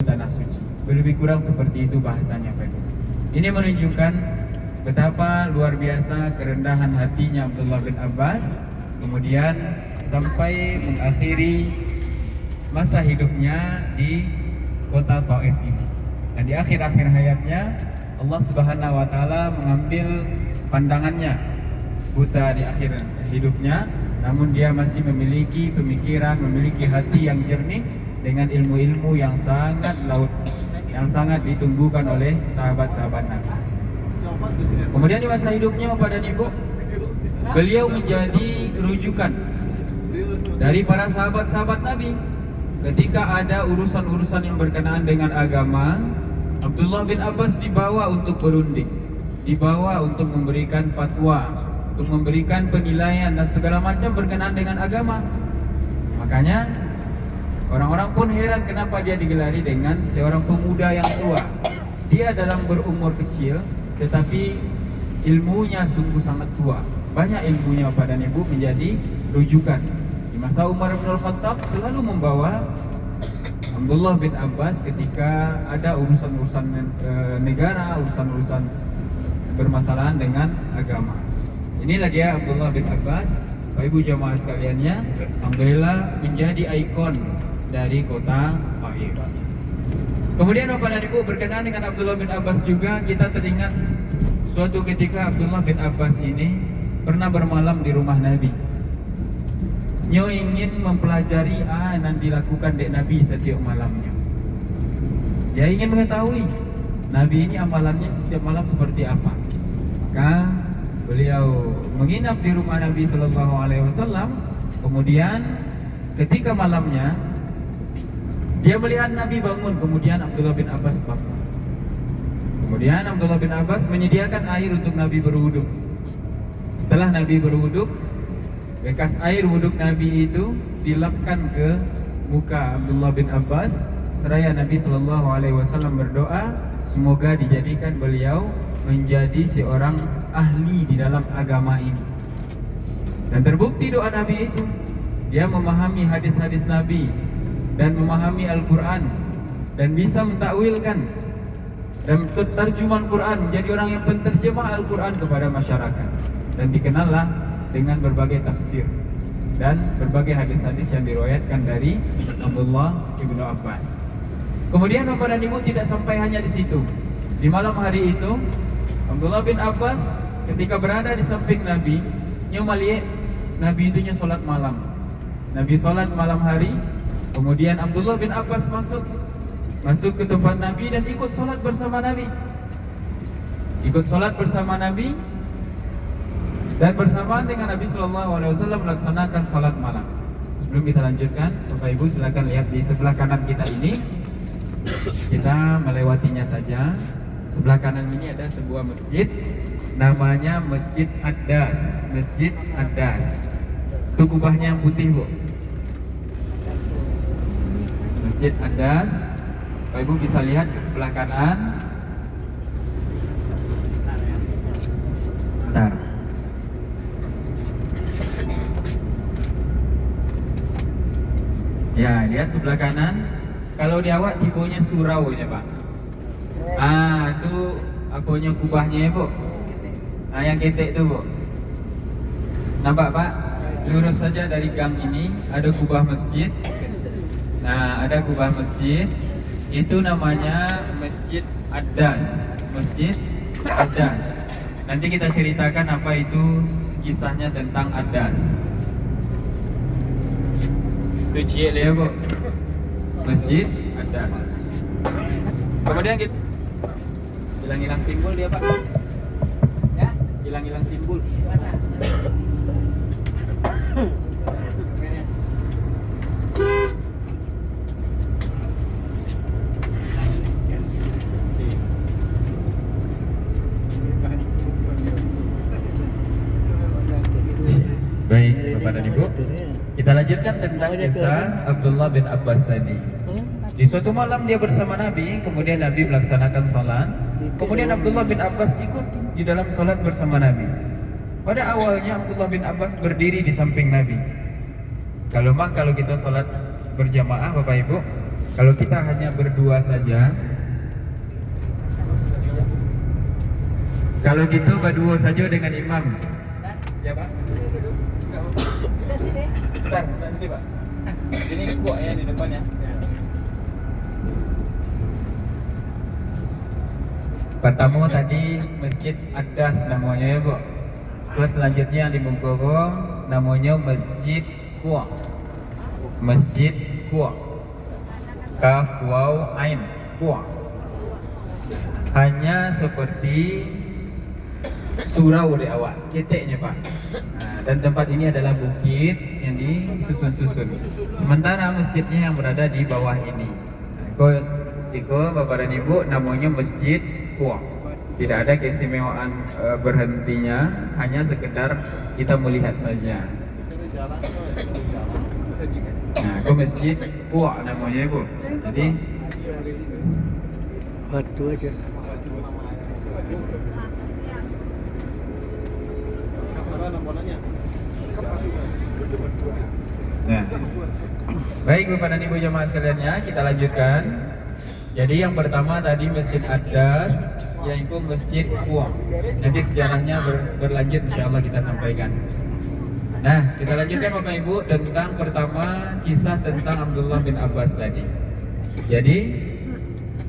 tanah suci. Lebih kurang seperti itu bahasanya Pak Ibu. Ini menunjukkan betapa luar biasa kerendahan hatinya Abdullah bin Abbas, kemudian sampai mengakhiri masa hidupnya di kota Taif ini. Dan di akhir-akhir hayatnya Allah Subhanahu wa taala mengambil pandangannya, buta di akhir hidupnya, namun dia masih memiliki pemikiran, memiliki hati yang jernih dengan ilmu-ilmu yang sangat laut, yang sangat ditunggukan oleh sahabat-sahabat Nabi. Kemudian di masa hidupnya Bapak dan Ibu, beliau menjadi rujukan dari para sahabat-sahabat Nabi. Ketika ada urusan-urusan yang berkenaan dengan agama, Abdullah bin Abbas dibawa untuk berunding, dibawa untuk memberikan fatwa, untuk memberikan penilaian dan segala macam berkenaan dengan agama. Makanya orang-orang pun heran kenapa dia digelari dengan seorang pemuda yang tua. Dia dalam berumur kecil, tetapi ilmunya sungguh sangat tua. Banyak ilmunya Bapak dan Ibu menjadi rujukan. Di masa Umar bin Khattab selalu membawa Abdullah bin Abbas ketika ada urusan-urusan negara, urusan-urusan bermasalahan dengan agama. Inilah dia Abdullah bin Abbas. Bapak Ibu jamaah sekaliannya, alhamdulillah menjadi ikon dari kota Taif. Kemudian Bapak dan Ibu, berkenaan dengan Abdullah bin Abbas juga kita teringat suatu ketika Abdullah bin Abbas ini pernah bermalam di rumah Nabi. Nyo ingin mempelajari yang dilakukan dek Nabi setiap malamnya. Dia ingin mengetahui Nabi ini amalannya setiap malam seperti apa. Maka beliau menginap di rumah Nabi Sallallahu Alaihi Wasallam. Kemudian ketika malamnya dia melihat Nabi bangun, kemudian Abdullah bin Abbas bangun. Kemudian Abdullah bin Abbas menyediakan air untuk Nabi berwuduk. Setelah Nabi berwuduk, bekas air wuduk Nabi itu dilapkan ke muka Abdullah bin Abbas. Seraya Nabi Sallallahu Alaihi Wasallam berdoa, semoga dijadikan beliau menjadi seorang ahli di dalam agama ini. Dan terbukti doa Nabi itu, dia memahami hadis-hadis Nabi dan memahami Al-Quran dan bisa mentakwilkan dan terjemahan Quran, menjadi orang yang penterjemah Al-Quran kepada masyarakat, dan dikenallah dengan berbagai tafsir dan berbagai hadis-hadis yang diriwayatkan dari Abdullah ibnu Abbas. Kemudian Bapak dan Ibu, tidak sampai hanya di situ. Di malam hari itu Abdullah bin Abbas ketika berada di samping Nabi, nyomaliye Nabi itu sholat malam. Nabi sholat malam hari. Kemudian Abdullah bin Abbas masuk ke tempat Nabi dan ikut sholat bersama Nabi. Ikut sholat bersama Nabi dan bersamaan dengan Nabi Sallallahu Alaihi Wasallam melaksanakan sholat malam. Sebelum kita lanjutkan, Bapak Ibu silakan lihat di sebelah kanan kita ini. Kita melewatinya saja. Sebelah kanan ini ada sebuah masjid, namanya Masjid Ad-Das. Masjid Ad-Das. Itu kubahnya yang putih, Bu. Masjid Ad-Das. Bapak Ibu bisa lihat ke sebelah kanan. Bentar. Ya, lihat sebelah kanan. Kalau di awak tipenya surau ya, Pak. Itu aponya kubahnya ya, Bu. Yang ketek itu, Bu. Nampak, Pak? Lurus saja dari gang ini ada kubah masjid. Ada kubah masjid. Itu namanya Masjid Ad-Das. Masjid Ad-Das. Nanti kita ceritakan apa itu kisahnya tentang Ad-Das. Itu cik ya, Bu. Masjid Ad-Das. Kemudian kita hilang-hilang timbul dia, Pak. Ya, hilang-hilang timbul. Baik, Bapak dan Ibu, kita lanjutkan tentang kisah Abdullah bin Abbas tadi. Di suatu malam dia bersama Nabi, kemudian Nabi melaksanakan salat. Kemudian Abdullah bin Abbas ikut di dalam salat bersama Nabi. Pada awalnya Abdullah bin Abbas berdiri di samping Nabi. Kalau kita salat berjamaah Bapak Ibu, Kalau kita hanya berdua saja, kalau gitu berdua saja dengan imam. Ya Pak? Bentar, nanti Pak. Ini kuat ya di depannya. Pertama tadi Masjid Adas namanya ya Bu. Terus selanjutnya di Bengkulu namanya Masjid Kuah. Masjid Kuah. Kaf waw ain Kuah. Hanya seperti surau di awal, keteknya Pak. Nah, dan tempat ini adalah bukit yang disusun-susun. Sementara masjidnya yang berada di bawah ini. Iko Bapak dan Ibu namanya Masjid Kuah. Tidak ada keistimewaan berhentinya, hanya sekedar kita melihat saja. Nah, itu Masjid Kuah namanya Ibu. Jadi batu aja. Nah, baik Bapak dan Ibu jemaah sekalian ya, kita lanjutkan. Jadi yang pertama tadi Masjid Adas, yaitu Masjid Kuah. Nanti sejarahnya berlanjut insya Allah kita sampaikan. Nah, kita lanjutkan Bapak Ibu tentang pertama kisah tentang Abdullah bin Abbas tadi. Jadi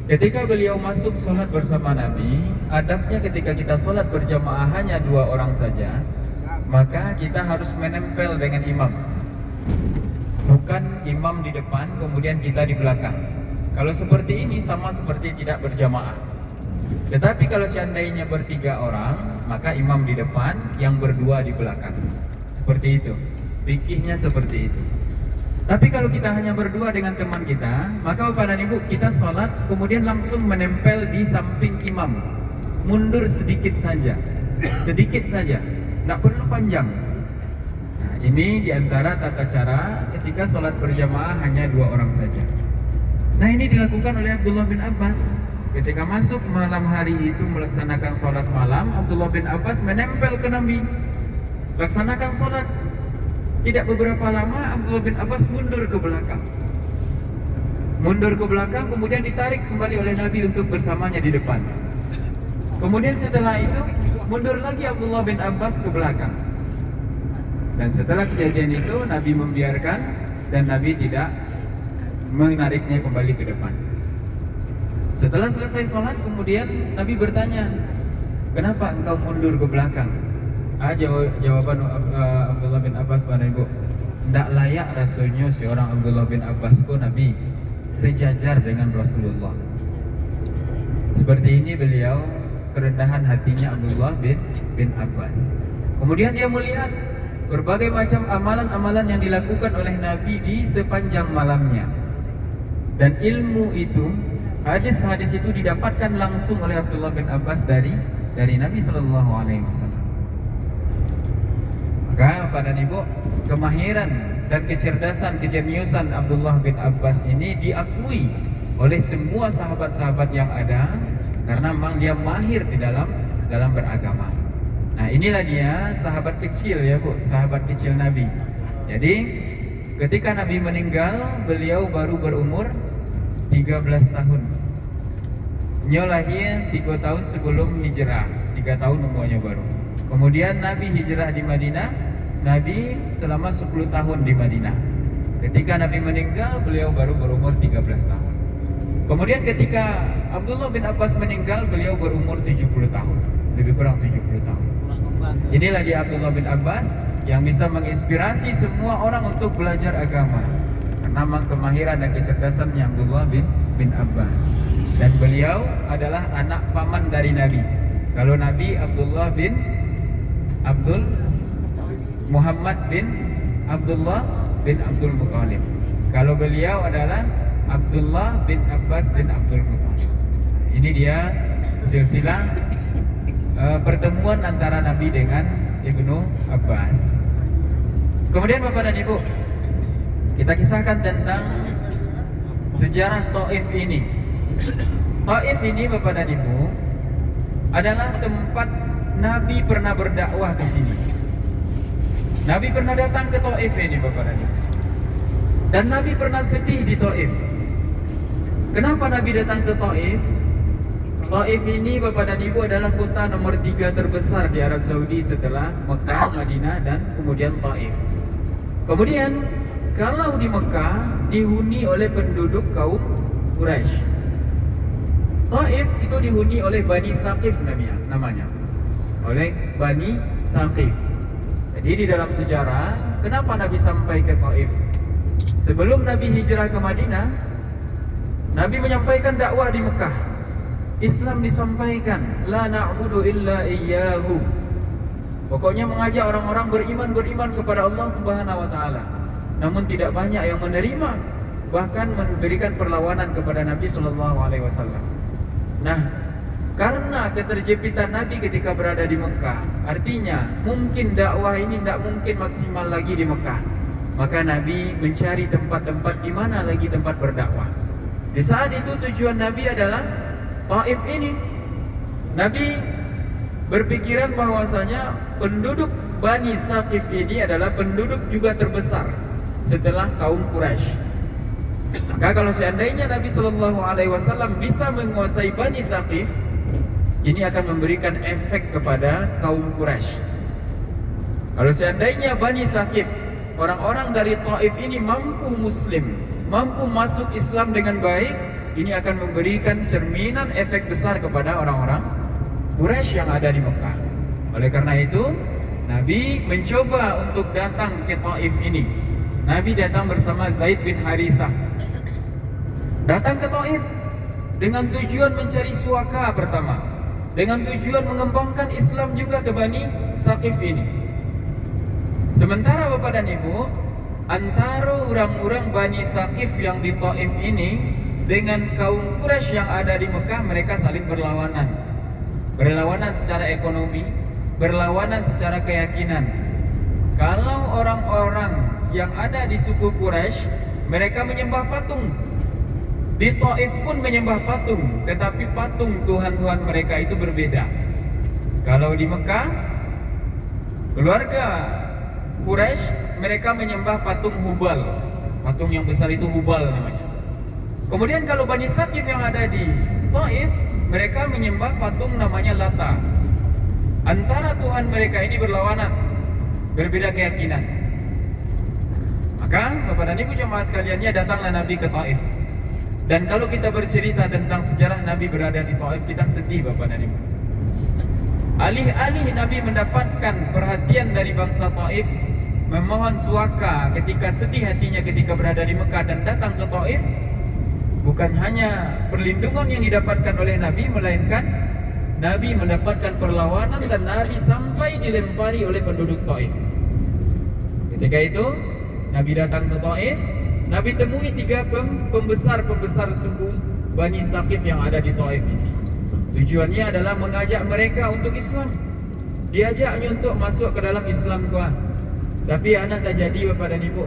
ketika beliau masuk sholat bersama Nabi, adabnya ketika kita sholat berjamaah hanya 2 orang saja, maka kita harus menempel dengan imam. Bukan imam di depan, kemudian kita di belakang. Kalau seperti ini sama seperti tidak berjamaah. Tetapi kalau seandainya 3 orang, maka imam di depan, yang berdua di belakang. Seperti itu. Fikihnya seperti itu. Tapi kalau kita hanya berdua dengan teman kita, maka Bapak dan Ibu kita sholat kemudian langsung menempel di samping imam. Mundur sedikit saja. Sedikit saja. Nggak perlu panjang. Nah, ini diantara tata cara ketika sholat berjamaah hanya 2 orang saja. Nah, ini dilakukan oleh Abdullah bin Abbas. Ketika masuk malam hari itu melaksanakan sholat malam, Abdullah bin Abbas menempel ke Nabi. Laksanakan sholat. Tidak beberapa lama Abdullah bin Abbas mundur ke belakang. Mundur ke belakang kemudian ditarik kembali oleh Nabi untuk bersamanya di depan. Kemudian setelah itu mundur lagi Abdullah bin Abbas ke belakang. Dan setelah kejadian itu Nabi membiarkan dan Nabi tidak menariknya kembali ke depan. Setelah selesai sholat kemudian Nabi bertanya, kenapa engkau mundur ke belakang? Jawaban Abdullah bin Abbas pada Ibu, tidak layak rasanya seorang Abdullah bin Abbas ku Nabi sejajar dengan Rasulullah. Seperti ini beliau, kerendahan hatinya Abdullah bin Abbas. Kemudian dia melihat berbagai macam amalan-amalan yang dilakukan oleh Nabi di sepanjang malamnya. Dan ilmu itu, hadis-hadis itu didapatkan langsung oleh Abdullah bin Abbas dari Nabi Sallallahu Alaihi Wasallam. Maka Bapak dan Ibu, kemahiran dan kecerdasan, kejeniusan Abdullah bin Abbas ini diakui oleh semua sahabat-sahabat yang ada karena memang dia mahir di dalam beragama. Nah, inilah dia sahabat kecil ya Bu, sahabat kecil Nabi. Jadi ketika Nabi meninggal, beliau baru berumur 13 tahun. Beliau lahir 3 tahun sebelum hijrah, 3 tahun umurnya baru. Kemudian Nabi hijrah di Madinah, Nabi selama 10 tahun di Madinah. Ketika Nabi meninggal, beliau baru berumur 13 tahun. Kemudian ketika Abdullah bin Abbas meninggal, beliau berumur 70 tahun. Lebih kurang 70 tahun. Inilah dia Abdullah bin Abbas yang bisa menginspirasi semua orang untuk belajar agama. Karena memang kemahiran dan kecerdasannya Abdullah bin Abbas. Dan beliau adalah anak paman dari Nabi. Kalau Nabi Abdullah bin Muhammad bin Abdullah bin Abdul Muttalib. Kalau beliau adalah Abdullah bin Abbas bin Abdul Muttalib. Ini dia silsilah pertemuan antara Nabi dengan Ibnu Abbas. Kemudian Bapak dan Ibu, kita kisahkan tentang sejarah Taif ini. Taif ini Bapak dan Ibu adalah tempat Nabi pernah berdakwah ke sini. Nabi pernah datang ke Taif ini Bapak dan Ibu. Dan Nabi pernah sedih di Taif. Kenapa Nabi datang ke Taif? Taif ini Bapak dan Ibu adalah kota nomor 3 terbesar di Arab Saudi setelah Mekah, Madinah, dan kemudian Taif. Kemudian kalau di Mekah dihuni oleh penduduk kaum Quraisy, Taif itu dihuni oleh Bani Saqif namanya, oleh Bani Saqif. Jadi di dalam sejarah, kenapa Nabi sampai ke Taif? Sebelum Nabi hijrah ke Madinah, Nabi menyampaikan dakwah di Mekah. Islam disampaikan, la na'budu illa iyyahu. Pokoknya mengajak orang-orang beriman kepada Allah Subhanahu wa taala. Namun tidak banyak yang menerima, bahkan memberikan perlawanan kepada Nabi sallallahu alaihi wasallam. Nah, karena keterjepitan Nabi ketika berada di Mekah, artinya mungkin dakwah ini tidak mungkin maksimal lagi di Mekah. Maka Nabi mencari tempat-tempat di mana lagi tempat berdakwah. Di saat itu tujuan Nabi adalah Taif ini. Nabi berpikiran bahwasanya penduduk Bani Saqif ini adalah penduduk juga terbesar setelah kaum Quraisy. Maka kalau seandainya Nabi Shallallahu Alaihi Wasallam bisa menguasai Bani Saqif, ini akan memberikan efek kepada kaum Quraisy. Kalau seandainya Bani Saqif, orang-orang dari Taif ini mampu Muslim, mampu masuk Islam dengan baik, ini akan memberikan cerminan efek besar kepada orang-orang Quraisy yang ada di Mekah. Oleh karena itu, Nabi mencoba untuk datang ke Taif ini. Nabi datang bersama Zaid bin Harithah. Datang ke Taif dengan tujuan mencari suaka pertama, dengan tujuan mengembangkan Islam juga ke Bani Saqif ini. Sementara Bapak dan Ibu, antara orang-orang Bani Saqif yang di Taif ini dengan kaum Quraisy yang ada di Mekah, mereka saling berlawanan. Berlawanan secara ekonomi, berlawanan secara keyakinan. Kalau orang-orang yang ada di suku Quraisy, mereka menyembah patung. Di Taif pun menyembah patung, tetapi patung tuhan-tuhan mereka itu berbeda. Kalau di Mekah, keluarga Quraisy mereka menyembah patung Hubal. Patung yang besar itu Hubal namanya. Kemudian kalau Bani Saqif yang ada di Taif, mereka menyembah patung namanya Lata. Antara Tuhan mereka ini berlawanan, berbeda keyakinan. Maka Bapak dan Ibu jemaah sekaliannya, datanglah Nabi ke Taif. Dan kalau kita bercerita tentang sejarah Nabi berada di Taif, kita sedih Bapak dan Ibu. Alih-alih Nabi mendapatkan perhatian dari bangsa Taif, memohon suaka ketika sedih hatinya ketika berada di Mekah dan datang ke Taif, bukan hanya perlindungan yang didapatkan oleh Nabi, melainkan Nabi mendapatkan perlawanan dan Nabi sampai dilempari oleh penduduk Taif. Ketika itu Nabi datang ke Taif, Nabi temui 3 pembesar suku Bani Saqif yang ada di Taif ini. Tujuannya adalah mengajak mereka untuk Islam. Diajaknya untuk masuk ke dalam Islam gua. Tapi anak tak jadi Bapak dan Ibu.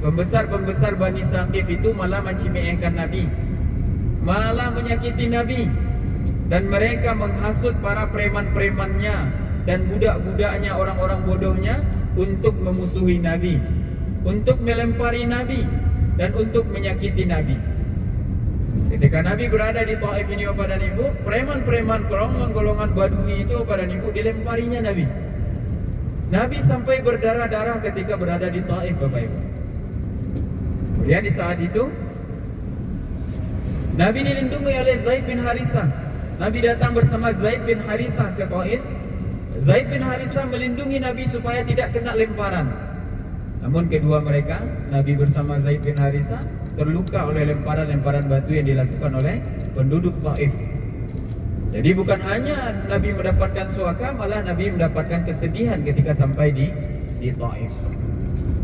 Pembesar Bani Saqif itu malah mencimehkan Nabi, malah menyakiti Nabi, dan mereka menghasut para preman-premannya dan budak-budaknya, orang-orang bodohnya, untuk memusuhi Nabi, untuk melempari Nabi, dan untuk menyakiti Nabi. Ketika Nabi berada di Taif ini Bapak dan Ibu, preman-preman golongan Badui itu Bapak dan Ibu dilemparinya Nabi. Nabi sampai berdarah-darah ketika berada di Taif Bapak Ibu. Kemudian di saat itu Nabi dilindungi oleh Zaid bin Harithah. Nabi datang bersama Zaid bin Harithah ke Taif. Zaid bin Harithah melindungi Nabi supaya tidak kena lemparan. Namun kedua mereka, Nabi bersama Zaid bin Harithah, terluka oleh lemparan-lemparan batu yang dilakukan oleh penduduk Taif. Jadi bukan hanya Nabi mendapatkan suaka, malah Nabi mendapatkan kesedihan ketika sampai di Taif.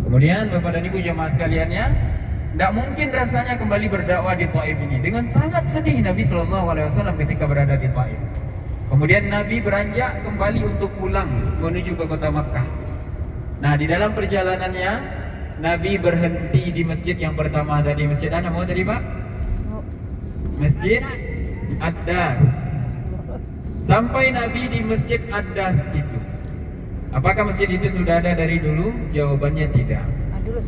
Kemudian Bapak dan Ibu jemaah sekaliannya, tidak mungkin rasanya kembali berdakwah di Taif ini. Dengan sangat sedih Nabi SAW ketika berada di Taif. Kemudian Nabi beranjak kembali untuk pulang menuju ke kota Makkah. Nah, di dalam perjalanannya Nabi berhenti di masjid yang pertama tadi. Masjid mana mau tadi Pak? Masjid Ad-Das. Sampai Nabi di Masjid Ad-Das itu, apakah masjid itu sudah ada dari dulu? Jawabannya tidak.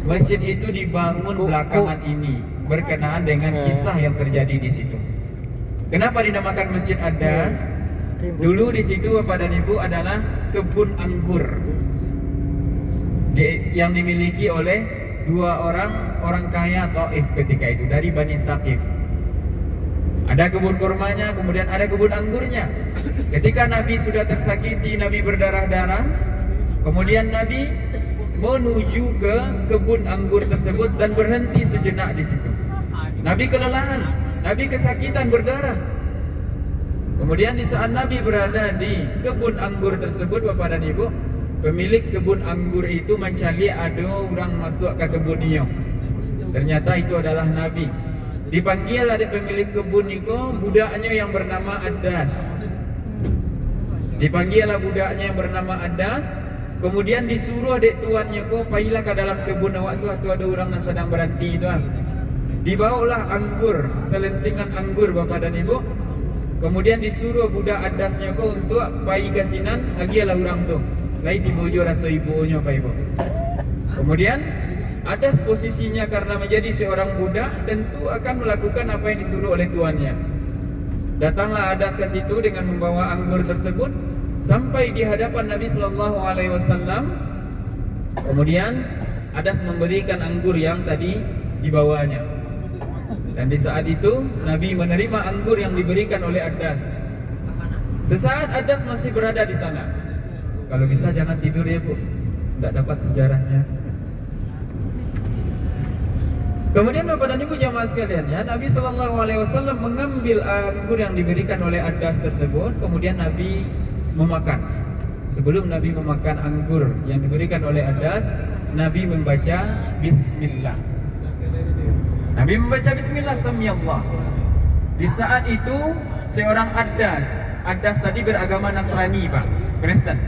Masjid itu dibangun belakangan ini. berkenaan dengan kisah yang terjadi di situ. Kenapa dinamakan Masjid Adas? Dulu di situ Bapak dan Ibu adalah kebun anggur yang dimiliki oleh dua orang kaya Taif ketika itu dari Bani Saqif. Ada kebun kurmanya, kemudian ada kebun anggurnya. Ketika Nabi sudah tersakiti, Nabi berdarah-darah, kemudian Nabi menuju ke kebun anggur tersebut dan berhenti sejenak di situ. Nabi kelelahan, Nabi kesakitan, berdarah. Kemudian di saat Nabi berada di kebun anggur tersebut, Bapak dan Ibu, pemilik kebun anggur itu mencari ada orang masuk ke kebun itu. Ternyata itu adalah Nabi. Dipanggil ada pemilik kebun itu, budaknya yang bernama Adas. Dipanggillah budaknya yang bernama Adas. Kemudian disuruh adik tuannya ko, pailah ke dalam kebun awak tu ada orang yang sedang berhenti tu. Dibawalah anggur, selentingan anggur Bapak dan Ibu. Kemudian disuruh budak Adasnya ko untuk bayi kasinan, agilah orang tu. Lai tibojo rasa ibunya Pak Ibu. Kemudian Adas posisinya karena menjadi seorang budak tentu akan melakukan apa yang disuruh oleh tuannya. Datanglah Adas ke situ dengan membawa anggur tersebut sampai di hadapan Nabi Sallallahu Alaihi Wasallam. Kemudian Adas memberikan anggur yang tadi dibawanya. Dan di saat itu Nabi menerima anggur yang diberikan oleh Adas. Sesaat Adas masih berada di sana. Kalau bisa jangan tidur ya Bu, tidak dapat sejarahnya. Kemudian Bapak dan Ibu jamaah sekalian ya, Nabi Sallallahu Alaihi Wasallam mengambil anggur yang diberikan oleh Adas tersebut, kemudian Nabi memakan. Sebelum Nabi memakan anggur yang diberikan oleh Adas, Nabi membaca Bismillah. Nabi membaca Bismillah Samiyallah. Di saat itu seorang Adas tadi beragama Nasrani Pak, Kristen,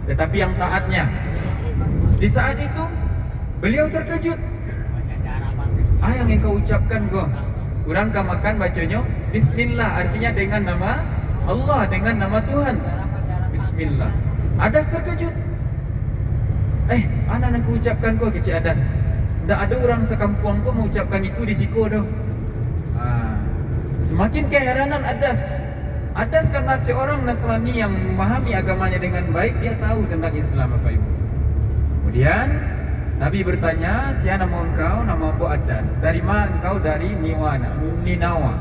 tetapi yang taatnya. Di saat itu beliau terkejut. Yang engkau ucapkan kau, kurang kau makan bacanya Bismillah, artinya dengan nama Allah, dengan nama Tuhan. Bismillah. Adas terkejut. Anak yang kau ucapkan kau kecil Adas. Tak ada orang sekampung kau mengucapkan itu di siko dah. Semakin keheranan Adas. Adas karena seorang Nasrani yang memahami agamanya dengan baik, dia tahu tentang Islam Bapak Ibu. Kemudian Nabi bertanya, siapa nama engkau? Nama aku Adas. Dari mana engkau? Dari Ninawa.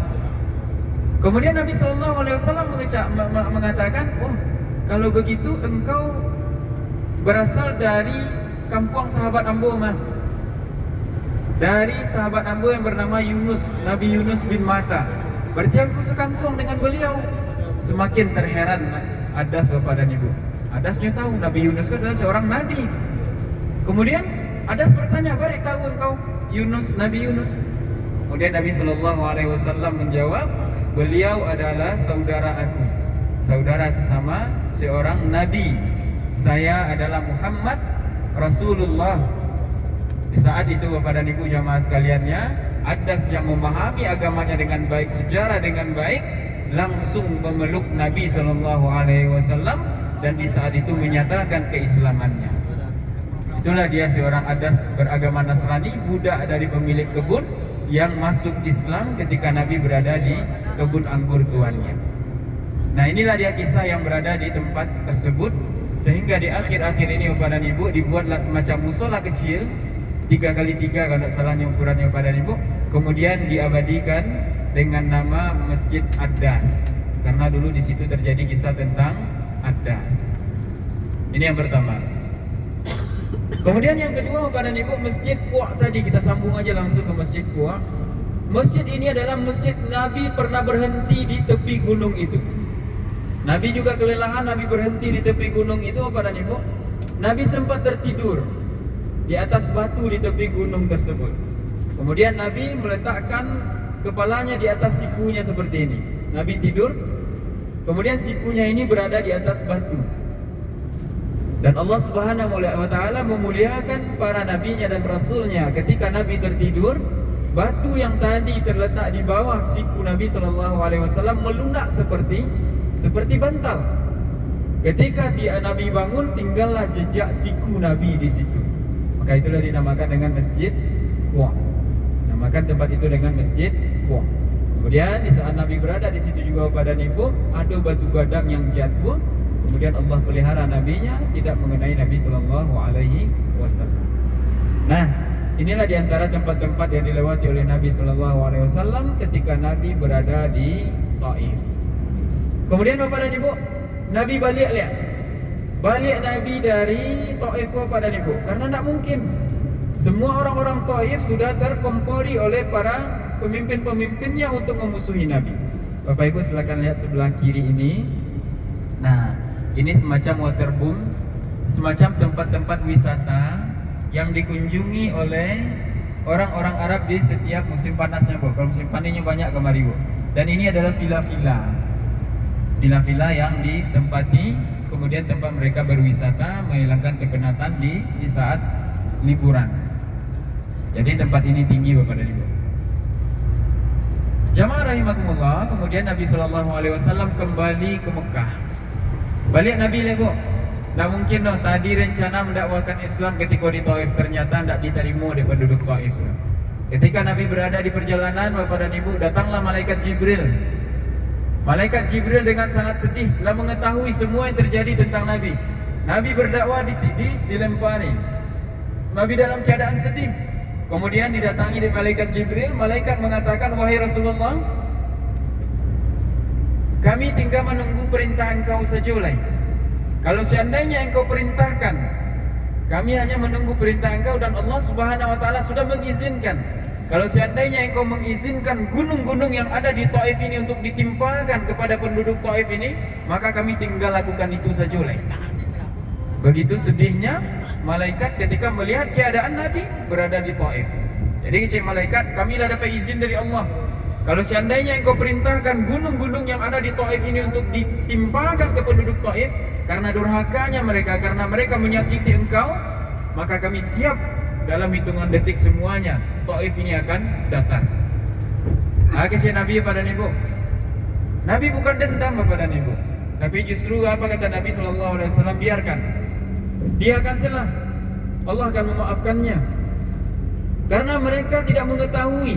Kemudian Nabi Sallallahu Alaihi Wasallam mengatakan, oh kalau begitu engkau berasal dari kampung sahabat Ambo mah. Dari sahabat Ambo yang bernama Yunus, Nabi Yunus bin Matta. Berarti aku sekampung dengan beliau. Semakin terheran Adas Bapak dan Ibu. Adasnya tahu Nabi Yunus itu adalah seorang Nabi. Kemudian Adas bertanya, bagaimana tahu engkau Yunus, Nabi Yunus? Kemudian Nabi Sallallahu Alaihi Wasallam menjawab, beliau adalah saudara aku, saudara sesama seorang Nabi. Saya adalah Muhammad Rasulullah. Di saat itu Bapak dan Ibu jamaah sekaliannya, Adas yang memahami agamanya dengan baik, sejarah dengan baik, langsung memeluk Nabi Sallallahu Alaihi Wasallam dan di saat itu menyatakan keislamannya. Itulah dia seorang Adas beragama Nasrani, budak dari pemilik kebun yang masuk Islam ketika Nabi berada di kebun anggur tuannya. Nah inilah dia kisah yang berada di tempat tersebut. Sehingga di akhir-akhir ini Bapak dan Ibu dibuatlah semacam musola kecil 3x3 kalau tidak salahnya ukurannya Bapak dan Ibu. Kemudian diabadikan dengan nama Masjid Adas karena dulu di situ terjadi kisah tentang Adas. Ini yang pertama. Kemudian yang kedua Bapak dan Ibu, Masjid Quwa tadi kita sambung aja langsung ke Masjid Quwa. Masjid ini adalah masjid Nabi pernah berhenti di tepi gunung itu. Nabi juga kelelahan, Nabi berhenti di tepi gunung itu Bapak dan Ibu. Nabi sempat tertidur di atas batu di tepi gunung tersebut. Kemudian Nabi meletakkan kepalanya di atas sikunya seperti ini. Nabi tidur, kemudian sikunya ini berada di atas batu. Dan Allah Subhanahu wa Ta'ala memuliakan para nabinya dan rasulnya. Ketika Nabi tertidur, batu yang tadi terletak di bawah siku Nabi Sallallahu Alaihi Wasallam melunak seperti bantal. Ketika Nabi bangun, tinggallah jejak siku Nabi di situ. Maka itulah dinamakan dengan Masjid Quwa. Nama Namakan tempat itu dengan Masjid Buah. Kemudian di saat Nabi berada di situ juga pada Ibu, ada batu gadang yang jatuh. Kemudian Allah pelihara nabinya tidak mengenai Nabi sallallahu alaihi wasallam. Nah, inilah di antara tempat-tempat yang dilewati oleh Nabi sallallahu alaihi wasallam ketika Nabi berada di Taif. Kemudian Bapak dan Ibu, Nabi balik lihat. Balik Nabi dari Taif kepada Ibu, karena tidak mungkin semua orang-orang Taif sudah terkompori oleh para pemimpin-pemimpinnya untuk memusuhi Nabi. Bapak Ibu silakan lihat sebelah kiri ini. Nah, ini semacam waterboom, semacam tempat-tempat wisata yang dikunjungi oleh orang-orang Arab di setiap musim panasnya, Bu. Kalau musim panasnya banyak kemari, Bu. Dan ini adalah villa-villa. Villa-villa yang ditempati, kemudian tempat mereka berwisata, menghilangkan kepenatan di saat liburan. Jadi tempat ini tinggi, Bapak dan Ibu. Jamaah rahimakumullah, kemudian Nabi SAW kembali ke Mekah. Balik Nabi lebo. Tak mungkin loh, tadi rencana mendakwakan Islam ketika di Taif, ternyata tidak diterima oleh penduduk Taif. Ketika Nabi berada di perjalanan, Bapak dan Ibu, datanglah malaikat Jibril. Malaikat Jibril dengan sangat sedih telah mengetahui semua yang terjadi tentang Nabi. Nabi berdakwah dilempari. Nabi dalam keadaan sedih. Kemudian didatangi oleh malaikat Jibril. Malaikat mengatakan, wahai Rasulullah, kami tinggal menunggu perintah engkau saja. Kalau seandainya engkau perintahkan, kami hanya menunggu perintah engkau, dan Allah Subhanahu wa taala sudah mengizinkan. Kalau seandainya engkau mengizinkan gunung-gunung yang ada di Taif ini untuk ditimpakan kepada penduduk Taif ini, maka kami tinggal lakukan itu saja. Begitu sedihnya malaikat ketika melihat keadaan Nabi berada di Taif. Jadi kecil malaikat, kamilah dapat izin dari Allah. Kalau seandainya engkau perintahkan gunung-gunung yang ada di Taif ini untuk ditimpakan ke penduduk Taif karena durhakanya mereka, karena mereka menyakiti engkau, maka kami siap dalam hitungan detik semuanya Taif ini akan datar. Akhirnya Nabi pada Ibu, Nabi bukan dendam kepada Ibu, tapi justru apa kata Nabi SAW, biarkan, dia akan salah, Allah akan memaafkannya, karena mereka tidak mengetahui.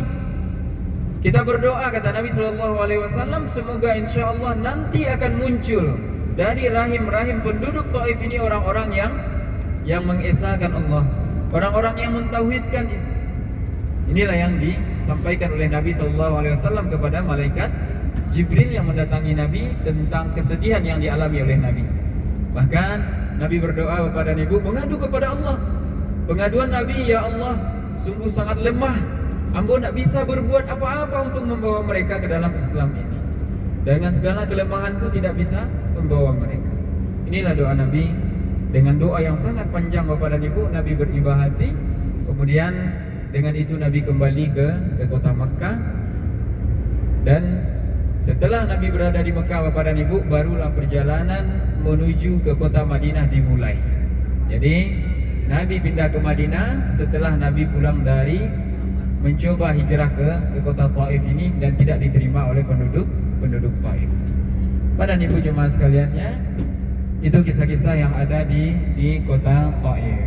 Kita berdoa kata Nabi SAW, semoga insya Allah nanti akan muncul dari rahim-rahim penduduk Taif ini orang-orang yang mengesahkan Allah, orang-orang yang mentauhidkan Islam. Inilah yang disampaikan oleh Nabi SAW kepada malaikat Jibril yang mendatangi Nabi tentang kesedihan yang dialami oleh Nabi. Bahkan Nabi berdoa kepada Ibu, mengadu kepada Allah. Pengaduan Nabi, ya Allah, sungguh sangat lemah. Hamba tak bisa berbuat apa-apa untuk membawa mereka ke dalam Islam ini. Dengan segala kelemahanku tidak bisa membawa mereka. Inilah doa Nabi. Dengan doa yang sangat panjang Bapak dan Ibu, Nabi beribah hati. Kemudian dengan itu Nabi kembali ke kota Makkah. Dan setelah Nabi berada di Makkah Bapak dan Ibu, barulah perjalanan menuju ke kota Madinah dimulai. Jadi Nabi pindah ke Madinah setelah Nabi pulang dari mencoba hijrah ke kota Taif ini dan tidak diterima oleh penduduk Taif. Pada Ibu jemaah sekalian, ya, itu kisah-kisah yang ada di kota Taif.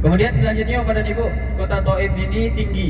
Kemudian selanjutnya pada Ibu, kota Taif ini tinggi.